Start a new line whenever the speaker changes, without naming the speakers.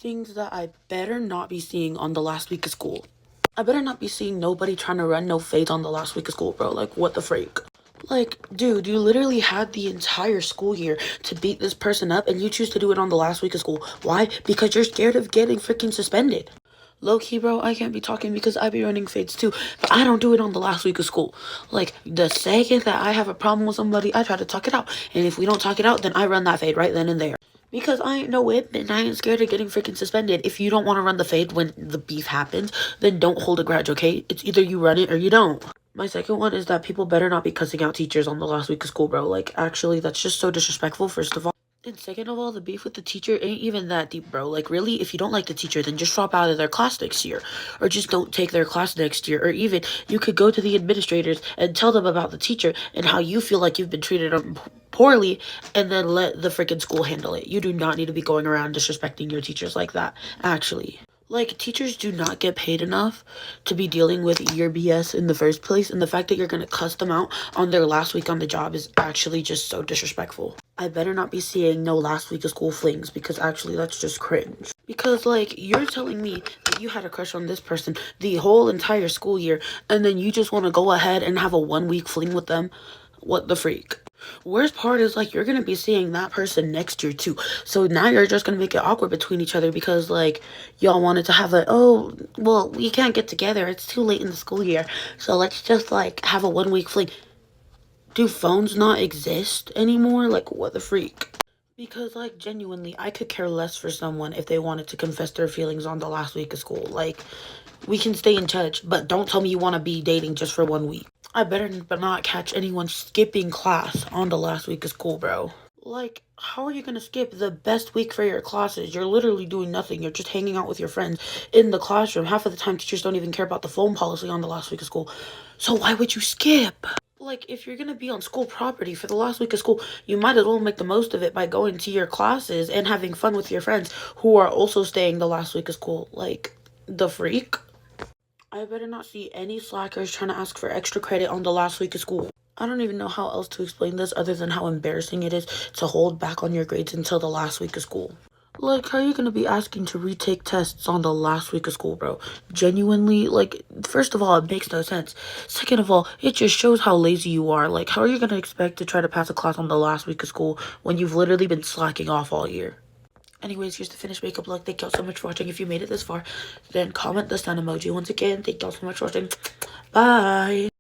Things that I better not be seeing on the last week of school. I better not be seeing nobody trying to run no fades on the last week of school, bro. Like, what the freak? Like, dude, you literally had the entire school year to beat this person up, and you choose to do it on the last week of school. Why? Because you're scared of getting freaking suspended. Low key, bro, I can't be talking because I be running fades too, but I don't do it on the last week of school. Like, the second that I have a problem with somebody, I try to talk it out. And if we don't talk it out, then I run that fade right then and there. Because I ain't no whip and I ain't scared of getting freaking suspended. If you don't want to run the fade when the beef happens, then don't hold a grudge, okay? It's either you run it or you don't. My second one is that people better not be cussing out teachers on the last week of school, bro. Like, actually, that's just so disrespectful, first of all. And second of all, the beef with the teacher ain't even that deep, bro. Like, really, if you don't like the teacher, then just drop out of their class next year. Or just don't take their class next year. Or even, you could go to the administrators and tell them about the teacher and how you feel like you've been treated poorly, and then let the freaking school handle it. You do not need to be going around disrespecting your teachers like that, actually. Like, teachers do not get paid enough to be dealing with your BS in the first place, and the fact that you're gonna cuss them out on their last week on the job is actually just so disrespectful. I better not be seeing no last week of school flings, because actually that's just cringe. Because, like, you're telling me that you had a crush on this person the whole entire school year, and then you just want to go ahead and have a 1 week fling with them? What the freak? Worst part is, like, you're gonna be seeing that person next year too, so now you're just gonna make it awkward between each other because, like, y'all wanted to have oh, well, we can't get together, it's too late in the school year, so let's just, like, have a 1 week fling. Do phones not exist anymore? Like, what the freak? Because, like, genuinely, I could care less for someone if they wanted to confess their feelings on the last week of school. Like, we can stay in touch, but don't tell me you want to be dating just for 1 week. I better not catch anyone skipping class on the last week of school, bro. Like, how are you gonna skip the best week for your classes? You're literally doing nothing. You're just hanging out with your friends in the classroom. Half of the time, teachers don't even care about the phone policy on the last week of school. So why would you skip? Like, if you're gonna be on school property for the last week of school, you might as well make the most of it by going to your classes and having fun with your friends who are also staying the last week of school. Like, the freak? I better not see any slackers trying to ask for extra credit on the last week of school. I don't even know how else to explain this other than how embarrassing it is to hold back on your grades until the last week of school. Like, how are you gonna be asking to retake tests on the last week of school, bro? Genuinely, like, first of all, it makes no sense. Second of all, it just shows how lazy you are. Like, how are you gonna expect to try to pass a class on the last week of school when you've literally been slacking off all year? Anyways, here's the finished makeup look. Thank y'all so much for watching. If you made it this far, then comment the sun emoji. Once again, thank y'all so much for watching. Bye!